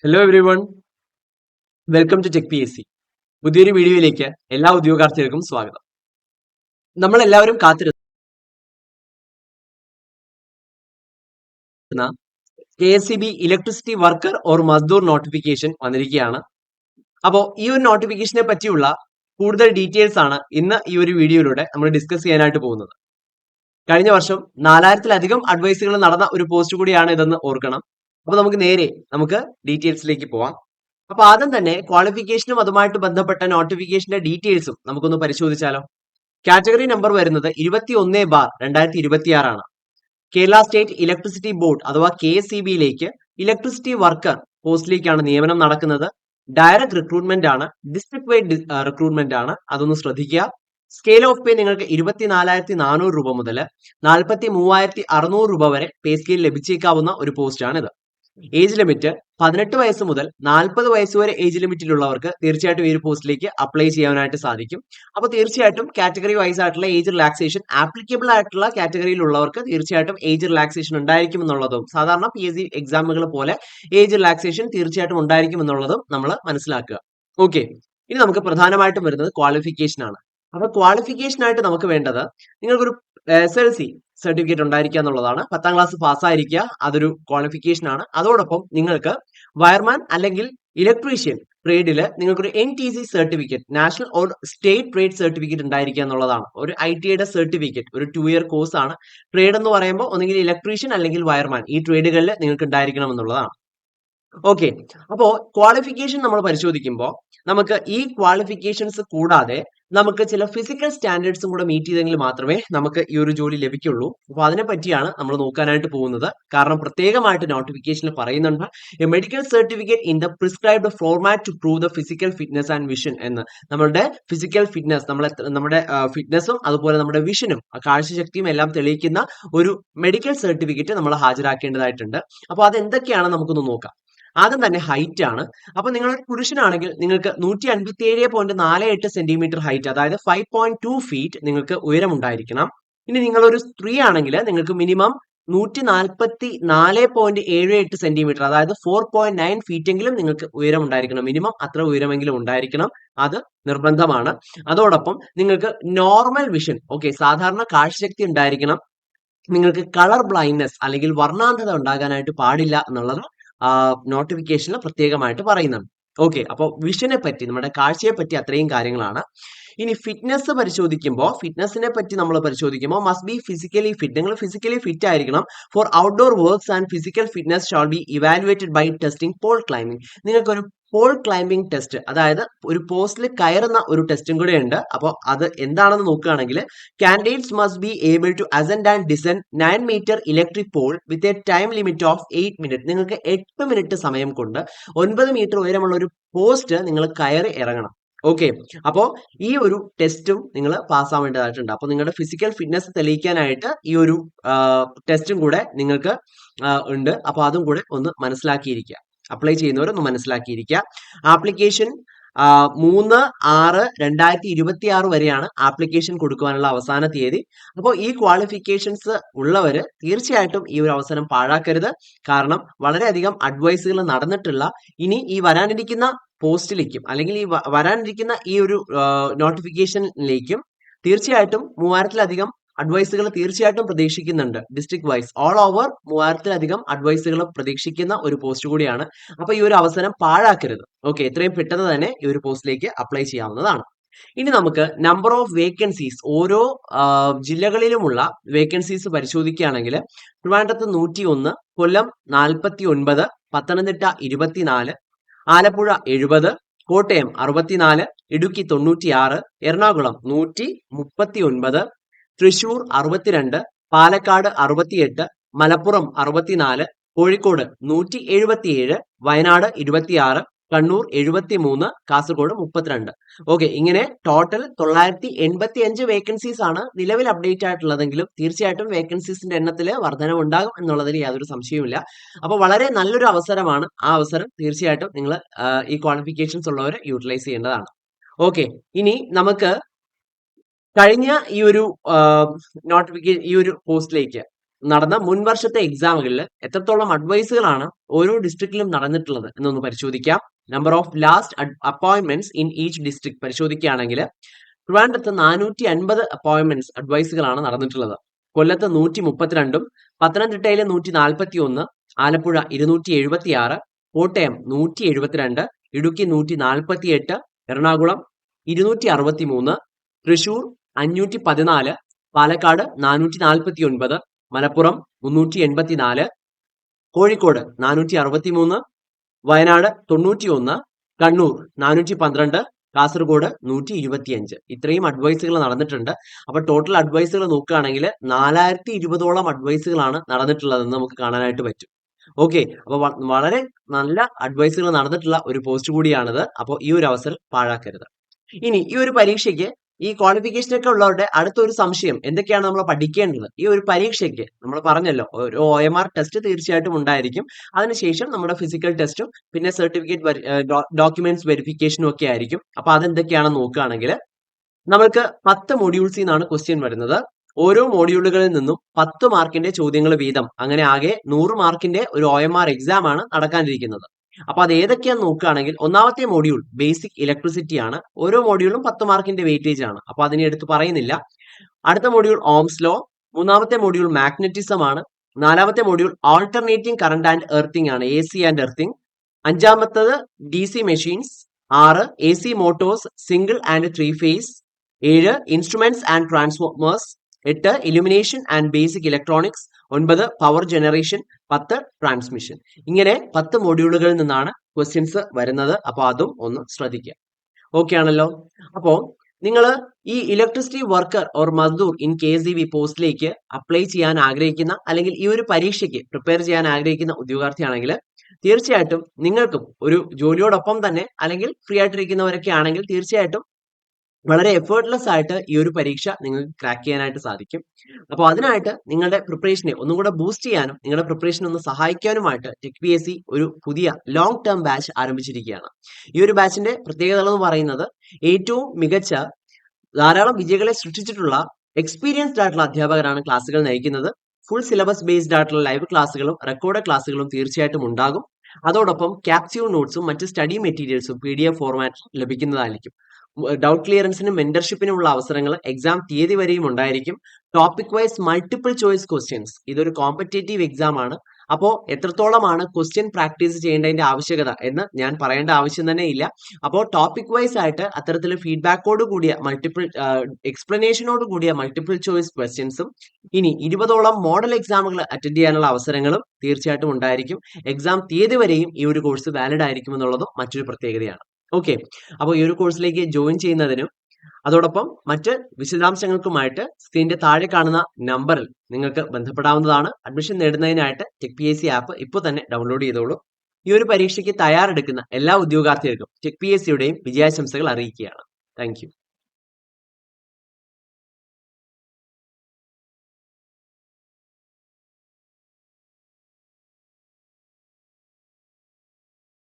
Hello everyone, welcome to tech P S C. പുതിയൊരു വീഡിയോയിലേക്ക് എല്ലാ ഉദ്യോഗാർത്ഥികൾക്കും സ്വാഗതം. നമ്മൾ എല്ലാവരും കാത്തിരുന്ന KSEB electricity worker or mazdoor notification വന്നിരിക്കുകയാണ്. അപ്പോൾ ഈ ഒരു നോട്ടിഫിക്കേഷനെ പറ്റിയുള്ള കൂടുതൽ ഡീറ്റെയിൽസ് ആണ് ഇന്ന് ഈ ഒരു വീഡിയോയിലൂടെ നമ്മൾ ഡിസ്കസ് ചെയ്യാനായിട്ട് പോകുന്നത്. കഴിഞ്ഞ വർഷം 4000-ലധികം അഡ്വൈസുകൾ നടന്ന ഒരു പോസ്റ്റ് കൂടിയാണ് ഇതെന്ന് ഓർക്കണം. അപ്പോൾ നമുക്ക് ഡീറ്റെയിൽസിലേക്ക് പോവാം. അപ്പൊ ആദ്യം തന്നെ ക്വാളിഫിക്കേഷനും അതുമായിട്ട് ബന്ധപ്പെട്ട നോട്ടിഫിക്കേഷന്റെ ഡീറ്റെയിൽസും നമുക്കൊന്ന് പരിശോധിച്ചാലോ. കാറ്റഗറി നമ്പർ വരുന്നത് 21/2026 ആണ്. കേരള സ്റ്റേറ്റ് ഇലക്ട്രിസിറ്റി ബോർഡ് അഥവാ KSEB-യിലേക്ക് ഇലക്ട്രിസിറ്റി വർക്കർ പോസ്റ്റിലേക്കാണ് നിയമനം നടക്കുന്നത്. ഡയറക്ട് റിക്രൂട്ട്മെന്റ് ആണ്, ഡിസ്ട്രിക്ട് വൈഡ് റിക്രൂട്ട്മെന്റ് ആണ്, അതൊന്ന് ശ്രദ്ധിക്കുക. സ്കെയിൽ ഓഫ് പേ നിങ്ങൾക്ക് 24,400 രൂപ മുതൽ 43,600 രൂപ വരെ പേ സ്കെയിൽ ലഭിച്ചേക്കാവുന്ന ഒരു പോസ്റ്റാണിത്. ഏജ് ലിമിറ്റ് 18 വയസ്സ് മുതൽ 40 വയസ്സ് വരെ ഏജ് ലിമിറ്റിലുള്ളവർക്ക് തീർച്ചയായിട്ടും ഈ ഒരു പോസ്റ്റിലേക്ക് അപ്ലൈ ചെയ്യാനായിട്ട് സാധിക്കും. അപ്പോൾ തീർച്ചയായിട്ടും കാറ്റഗറി വൈസ് ആയിട്ടുള്ള ഏജ് റിലാക്സേഷൻ ആപ്ലിക്കബിൾ ആയിട്ടുള്ള കാറ്റഗറിയിലുള്ളവർക്ക് തീർച്ചയായിട്ടും ഏജ് റിലാക്സേഷൻ ഉണ്ടായിരിക്കും എന്നുള്ളതും, സാധാരണ PSC എക്സാമുകൾ പോലെ ഏജ് റിലാക്സേഷൻ തീർച്ചയായിട്ടും ഉണ്ടായിരിക്കും എന്നുള്ളതും നമ്മൾ മനസ്സിലാക്കുക. ഓക്കെ, ഇനി നമുക്ക് പ്രധാനമായിട്ടും വരുന്നത് ക്വാളിഫിക്കേഷൻ ആണ്. അപ്പൊ ക്വാളിഫിക്കേഷൻ ആയിട്ട് നമുക്ക് വേണ്ടത് നിങ്ങൾക്കൊരു SLC സർട്ടിഫിക്കറ്റ് ഉണ്ടായിരിക്കുക എന്നുള്ളതാണ്. 10ാം ക്ലാസ് പാസ്സായിരിക്കുക, അതൊരു ക്വാളിഫിക്കേഷൻ ആണ്. അതോടൊപ്പം നിങ്ങൾക്ക് വയർമാൻ അല്ലെങ്കിൽ ഇലക്ട്രീഷ്യൻ ട്രേഡിൽ നിങ്ങൾക്കൊരു NTC certificate, national or state trade certificate ഉണ്ടായിരിക്കുക എന്നുള്ളതാണ്. ഒരു ITIയുടെ സർട്ടിഫിക്കറ്റ്, ഒരു 2 ഇയർ കോഴ്സ് ആണ്. ട്രേഡ് എന്ന് പറയുമ്പോൾ ഒന്നെങ്കിൽ ഇലക്ട്രീഷ്യൻ അല്ലെങ്കിൽ വയർമാൻ, ഈ ട്രേഡുകളിൽ നിങ്ങൾക്ക് ഉണ്ടായിരിക്കണം എന്നുള്ളതാണ്. ഓക്കെ, അപ്പോ ക്വാളിഫിക്കേഷൻ നമ്മൾ പരിശോധിക്കുമ്പോൾ നമുക്ക് ഈ ക്വാളിഫിക്കേഷൻസ് കൂടാതെ നമുക്ക് ചില ഫിസിക്കൽ സ്റ്റാൻഡേർഡ്സും കൂടെ മീറ്റ് ചെയ്തെങ്കിൽ മാത്രമേ നമുക്ക് ഈ ഒരു ജോലി ലഭിക്കുള്ളൂ. അപ്പോൾ അതിനെ പറ്റിയാണ് നമ്മൾ നോക്കാനായിട്ട് പോകുന്നത്. കാരണം പ്രത്യേകമായിട്ട് നോട്ടിഫിക്കേഷനിൽ പറയുന്നുണ്ട്, a medical certificate in the prescribed format to prove the physical fitness and vision എന്ന്. നമ്മുടെ ഫിസിക്കൽ ഫിറ്റ്നസ്, നമ്മുടെ ഫിറ്റ്നസും അതുപോലെ നമ്മുടെ വിഷനും, കാഴ്ചശക്തിയും എല്ലാം തെളിയിക്കുന്ന ഒരു മെഡിക്കൽ സർട്ടിഫിക്കറ്റ് നമ്മൾ ഹാജരാക്കേണ്ടതായിട്ടുണ്ട്. അപ്പോൾ അതെന്തൊക്കെയാണ് നമുക്കൊന്ന് നോക്കാം. ആദ്യം തന്നെ ഹൈറ്റ് ആണ്. അപ്പൊ നിങ്ങൾ ഒരു പുരുഷനാണെങ്കിൽ നിങ്ങൾക്ക് 157.48 സെന്റിമീറ്റർ ഹൈറ്റ്, അതായത് 5.2 ഫീറ്റ് നിങ്ങൾക്ക് ഉയരം ഉണ്ടായിരിക്കണം. ഇനി നിങ്ങളൊരു സ്ത്രീ ആണെങ്കിൽ നിങ്ങൾക്ക് മിനിമം 144.78 സെന്റിമീറ്റർ, അതായത് 4.9 ഫീറ്റ് എങ്കിലും നിങ്ങൾക്ക് ഉയരം ഉണ്ടായിരിക്കണം. മിനിമം അത്ര ഉയരമെങ്കിലും ഉണ്ടായിരിക്കണം, അത് നിർബന്ധമാണ്. അതോടൊപ്പം നിങ്ങൾക്ക് നോർമൽ വിഷൻ, ഓക്കെ, സാധാരണ കാഴ്ചശക്തി ഉണ്ടായിരിക്കണം. നിങ്ങൾക്ക് കളർ ബ്ലൈൻഡ്നെസ് അല്ലെങ്കിൽ വർണ്ണാന്ധത ഉണ്ടാകാനായിട്ട് പാടില്ല എന്നുള്ളത് നോട്ടിഫിക്കേഷനിൽ പ്രത്യേകമായിട്ട് പറയുന്നുണ്ട്. ഓക്കെ, അപ്പോൾ വിഷനെ പറ്റി, നമ്മുടെ കാഴ്ചയെ പറ്റി അത്രയും കാര്യങ്ങളാണ്. ഇനി ഫിറ്റ്നസ് പരിശോധിക്കുമ്പോൾ, ഫിറ്റ്നസിനെ പറ്റി നമ്മൾ പരിശോധിക്കുമ്പോൾ മസ്റ്റ് ബി ഫിസിക്കലി ഫിറ്റ്. നിങ്ങൾ ഫിസിക്കലി ഫിറ്റ് ആയിരിക്കണം. For outdoor works and physical fitness shall be evaluated by testing pole climbing. നിങ്ങൾക്കൊരു പോൾ ക്ലൈംബിംഗ് ടെസ്റ്റ്, അതായത് ഒരു പോസ്റ്റിൽ കയറുന്ന ഒരു ടെസ്റ്റും കൂടെ ഉണ്ട്. അപ്പോൾ അത് എന്താണെന്ന് നോക്കുകയാണെങ്കിൽ, candidates must be able to ascend and descend 9 metre electric pole with a time limit of 8 minute. നിങ്ങൾക്ക് 8 മിനിറ്റ് സമയം കൊണ്ട് 9 മീറ്റർ ഉയരമുള്ള ഒരു പോസ്റ്റ് നിങ്ങൾ കയറി ഇറങ്ങണം. ഓക്കെ, അപ്പോ ഈ ഒരു ടെസ്റ്റും നിങ്ങൾ പാസ്സാവേണ്ടതായിട്ടുണ്ട്. അപ്പോൾ നിങ്ങളുടെ ഫിസിക്കൽ ഫിറ്റ്നസ് തെളിയിക്കാനായിട്ട് ഈ ഒരു ടെസ്റ്റും കൂടെ നിങ്ങൾക്ക് ഉണ്ട്. അപ്പോൾ അതും കൂടെ ഒന്ന് മനസ്സിലാക്കിയിരിക്കുക. അപ്ലൈ ചെയ്യുന്നവരൊന്ന് മനസ്സിലാക്കിയിരിക്കുക. ആപ്ലിക്കേഷൻ 3/6/2026 വരെയാണ് ആപ്ലിക്കേഷൻ കൊടുക്കുവാനുള്ള അവസാന തീയതി. അപ്പോൾ ഈ ക്വാളിഫിക്കേഷൻസ് ഉള്ളവര് തീർച്ചയായിട്ടും ഈ ഒരു അവസരം പാഴാക്കരുത്. കാരണം വളരെയധികം അഡ്വൈസുകൾ നടന്നിട്ടുള്ള, ഇനി ഈ വരാനിരിക്കുന്ന പോസ്റ്റിലേക്കും അല്ലെങ്കിൽ ഈ വരാനിരിക്കുന്ന ഈ ഒരു നോട്ടിഫിക്കേഷനിലേക്കും തീർച്ചയായിട്ടും 3000-ലധികം അഡ്വൈസുകൾ തീർച്ചയായിട്ടും പ്രതീക്ഷിക്കുന്നുണ്ട്. ഡിസ്ട്രിക്ട് വൈസ് ഓൾ ഓവർ 3000-ലധികം അഡ്വൈസുകൾ പ്രതീക്ഷിക്കുന്ന ഒരു പോസ്റ്റ് കൂടിയാണ്. അപ്പൊ ഈ ഒരു അവസരം പാഴാക്കരുത്. ഓക്കെ, എത്രയും പെട്ടെന്ന് തന്നെ ഈ ഒരു പോസ്റ്റിലേക്ക് അപ്ലൈ ചെയ്യാവുന്നതാണ്. ഇനി നമുക്ക് നമ്പർ ഓഫ് വേക്കൻസീസ്, ഓരോ ജില്ലകളിലുമുള്ള വേക്കൻസീസ് പരിശോധിക്കുകയാണെങ്കിൽ ട്രിവാൻഡ്രത്ത് 101, കൊല്ലം 49, പത്തനംതിട്ട 24, ആലപ്പുഴ 70, കോട്ടയം 64, ഇടുക്കി 96, എറണാകുളം 139, തൃശൂർ 62, പാലക്കാട് 68, മലപ്പുറം 64, കോഴിക്കോട് 177, വയനാട് 26, കണ്ണൂർ 73, കാസർഗോഡ് 32. ഓക്കെ, ഇങ്ങനെ ടോട്ടൽ 985 വേക്കൻസീസ് ആണ് നിലവിൽ അപ്ഡേറ്റ് ആയിട്ടുള്ളതെങ്കിലും തീർച്ചയായിട്ടും വേക്കൻസീസിന്റെ എണ്ണത്തിൽ വർധനവ് ഉണ്ടാകും എന്നുള്ളതിൽ യാതൊരു സംശയവുമില്ല. അപ്പോൾ വളരെ നല്ലൊരു അവസരമാണ്. ആ അവസരം തീർച്ചയായിട്ടും നിങ്ങൾ ഈ ക്വാളിഫിക്കേഷൻസ് ഉള്ളവർ യൂട്ടിലൈസ് ചെയ്യേണ്ടതാണ്. ഓക്കെ, ഇനി നമുക്ക് കഴിഞ്ഞ ഈ ഒരു നോട്ടിഫിക്കേഷൻ, ഈ ഒരു പോസ്റ്റിലേക്ക് നടന്ന മുൻ വർഷത്തെ എക്സാമുകളിൽ എത്രത്തോളം അഡ്വൈസുകളാണ് ഓരോ ഡിസ്ട്രിക്റ്റിലും നടന്നിട്ടുള്ളത് എന്നൊന്ന് പരിശോധിക്കാം. Number of last appointments in each district പരിശോധിക്കുകയാണെങ്കിൽ ട്രിവാൻഡ്രത്ത് 450 അപ്പോയിന്റ്മെന്റ്സ് അഡ്വൈസുകളാണ് നടന്നിട്ടുള്ളത്. കൊല്ലത്ത് 132, പത്തനംതിട്ടയിൽ 141, ആലപ്പുഴ 276, കോട്ടയം 172, ഇടുക്കി 148, എറണാകുളം 263, തൃശൂർ 514, പാലക്കാട് 449, മലപ്പുറം 384, കോഴിക്കോട് 463, വയനാട് 91, കണ്ണൂർ 412, കാസർഗോഡ് 125. ഇത്രയും അഡ്വൈസുകൾ നടന്നിട്ടുണ്ട്. അപ്പൊ ടോട്ടൽ അഡ്വൈസുകൾ നോക്കുകയാണെങ്കിൽ 4020ഓളം അഡ്വൈസുകളാണ് നടന്നിട്ടുള്ളതെന്ന് നമുക്ക് കാണാനായിട്ട് പറ്റും. ഓക്കെ, അപ്പൊ വളരെ നല്ല അഡ്വൈസുകൾ നടന്നിട്ടുള്ള ഒരു പോസ്റ്റ് കൂടിയാണിത്. അപ്പോൾ ഈ ഒരു അവസരം പാഴാക്കരുത്. ഇനി ഈ ഒരു പരീക്ഷയ്ക്ക് ഈ ക്വാളിഫിക്കേഷനൊക്കെ ഉള്ളവരുടെ അടുത്തൊരു സംശയം എന്തൊക്കെയാണ് നമ്മൾ പഠിക്കേണ്ടത്? ഈ ഒരു പരീക്ഷയ്ക്ക് നമ്മൾ പറഞ്ഞല്ലോ ഒരു OMR ടെസ്റ്റ് തീർച്ചയായിട്ടും ഉണ്ടായിരിക്കും. അതിനുശേഷം നമ്മുടെ ഫിസിക്കൽ ടെസ്റ്റും പിന്നെ സർട്ടിഫിക്കറ്റ് ഡോക്യുമെന്റ്സ് വെരിഫിക്കേഷനും ഒക്കെ ആയിരിക്കും. അപ്പൊ അതെന്തൊക്കെയാണെന്ന് നോക്കുകയാണെങ്കിൽ നമ്മൾക്ക് 10 മൊഡ്യൂൾസിൽ നിന്നാണ് ക്വസ്റ്റ്യൻ വരുന്നത്. ഓരോ മോഡ്യൂളുകളിൽ നിന്നും 10 മാർക്കിന്റെ ചോദ്യങ്ങൾ വീതം, അങ്ങനെ ആകെ 100 മാർക്കിന്റെ ഒരു OMR എക്സാം ആണ് നടക്കാനിരിക്കുന്നത്. അപ്പൊ അത് ഏതൊക്കെയാന്ന് നോക്കുകയാണെങ്കിൽ ഒന്നാമത്തെ മോഡ്യൂൾ ബേസിക് ഇലക്ട്രിസിറ്റി ആണ്. ഓരോ മോഡ്യൂളും 10 മാർക്കിന്റെ വെയിറ്റേജ് ആണ്. അപ്പൊ അതിനെ എടുത്ത് പറയുന്നില്ല. അടുത്ത മോഡ്യൂൾ ഓംസ് ലോ, മൂന്നാമത്തെ മോഡ്യൂൾ മാഗ്നറ്റിസം ആണ്, നാലാമത്തെ module alternating current and earthing ആണ്, AC ആൻഡ് എർത്തിങ്, അഞ്ചാമത്തത് DC machines, 6 AC motors single and 3 phase, 7 instruments and transformers, 8 illumination and basic electronics, 9 power generation, 10 transmission. ഇങ്ങനെ 10 മോഡ്യൂളുകളിൽ നിന്നാണ് ക്വസ്റ്റ്യൻസ് വരുന്നത്. അപ്പൊ അതും ഒന്ന് ശ്രദ്ധിക്കുക. ഓക്കെ ആണല്ലോ. അപ്പോ നിങ്ങൾ ഈ electricity worker or Mazdoor in KSEB പോസ്റ്റിലേക്ക് അപ്ലൈ ചെയ്യാൻ ആഗ്രഹിക്കുന്ന അല്ലെങ്കിൽ ഈ ഒരു പരീക്ഷയ്ക്ക് പ്രിപ്പയർ ചെയ്യാൻ ആഗ്രഹിക്കുന്ന ഉദ്യോഗാർത്ഥിയാണെങ്കിൽ തീർച്ചയായിട്ടും നിങ്ങൾക്കും ഒരു ജോലിയോടൊപ്പം തന്നെ അല്ലെങ്കിൽ ഫ്രീ ആയിട്ടിരിക്കുന്നവരൊക്കെ ആണെങ്കിൽ തീർച്ചയായിട്ടും വളരെ എഫേർട്ട്ലെസ് ആയിട്ട് ഈ ഒരു പരീക്ഷ നിങ്ങൾക്ക് ക്രാക്ക് ചെയ്യാനായിട്ട് സാധിക്കും. അപ്പോൾ അതിനായിട്ട് നിങ്ങളുടെ പ്രിപ്പറേഷനെ ഒന്നും കൂടെ ബൂസ്റ്റ് ചെയ്യാനും നിങ്ങളുടെ പ്രിപ്പറേഷൻ ഒന്ന് സഹായിക്കാനുമായിട്ട് ടെക് PSC ഒരു പുതിയ ലോങ് ടേം ബാച്ച് ആരംഭിച്ചിരിക്കുകയാണ്. ഈ ഒരു ബാച്ചിന്റെ പ്രത്യേകതകൾ എന്ന് പറയുന്നത് ഏറ്റവും മികച്ച ധാരാളം വിജയികളെ സൃഷ്ടിച്ചിട്ടുള്ള എക്സ്പീരിയൻസ്ഡ് ആയിട്ടുള്ള അധ്യാപകരാണ് ക്ലാസ്സുകൾ നയിക്കുന്നത്. ഫുൾ സിലബസ് ബേസ്ഡ് ആയിട്ടുള്ള ലൈവ് ക്ലാസ്സുകളും റെക്കോർഡ് ക്ലാസ്സുകളും തീർച്ചയായിട്ടും ഉണ്ടാകും. അതോടൊപ്പം ക്യാപ്സ്യൂൾ നോട്ട്സും മറ്റ് സ്റ്റഡി മെറ്റീരിയൽസും PDF ഫോർമാറ്റിൽ ലഭിക്കുന്നതായിരിക്കും. ഡൗട്ട് ക്ലിയറൻസിനും മെന്റർഷിപ്പിനുമുള്ള അവസരങ്ങൾ എക്സാം തീയതി വരെയും ഉണ്ടായിരിക്കും. Topic wise multiple choice questions, ഇതൊരു കോമ്പറ്റേറ്റീവ് എക്സാം ആണ്. അപ്പോൾ എത്രത്തോളമാണ് ക്വസ്റ്റ്യൻ പ്രാക്ടീസ് ചെയ്യേണ്ടതിന്റെ ആവശ്യകത എന്ന് ഞാൻ പറയേണ്ട ആവശ്യം തന്നെ ഇല്ല. അപ്പോൾ ടോപ്പിക് വൈസ് ആയിട്ട് അത്തരത്തിൽ ഫീഡ്ബാക്കോട് കൂടിയ മൾട്ടിപ്പിൾ എക്സ്പ്ലനേഷനോട് കൂടിയ മൾട്ടിപ്പിൾ ചോയ്സ് ക്വസ്റ്റ്യൻസും ഇനി 20ഓളം മോഡൽ എക്സാമുകൾ അറ്റൻഡ് ചെയ്യാനുള്ള അവസരങ്ങളും തീർച്ചയായിട്ടും ഉണ്ടായിരിക്കും. എക്സാം തീയതി വരെയും ഈ ഒരു കോഴ്സ് വാലിഡ് ആയിരിക്കും എന്നുള്ളതും മറ്റൊരു പ്രത്യേകതയാണ്. ഓക്കെ, അപ്പോൾ ഈ ഒരു കോഴ്സിലേക്ക് ജോയിൻ ചെയ്യുന്നതിനും അതോടൊപ്പം മറ്റ് വിശദാംശങ്ങൾക്കുമായിട്ട് സ്ക്രീനിന്റെ താഴെ കാണുന്ന നമ്പറിൽ നിങ്ങൾക്ക് ബന്ധപ്പെടാവുന്നതാണ്. അഡ്മിഷൻ നേടുന്നതിനായിട്ട് ടെക് PSC ആപ്പ് ഇപ്പോൾ തന്നെ ഡൗൺലോഡ് ചെയ്തോളൂ. ഈ ഒരു പരീക്ഷയ്ക്ക് തയ്യാറെടുക്കുന്ന എല്ലാ ഉദ്യോഗാർത്ഥികൾക്കും ടെക് PSCയുടെയും വിജയാശംസകൾ അറിയിക്കുകയാണ്. താങ്ക്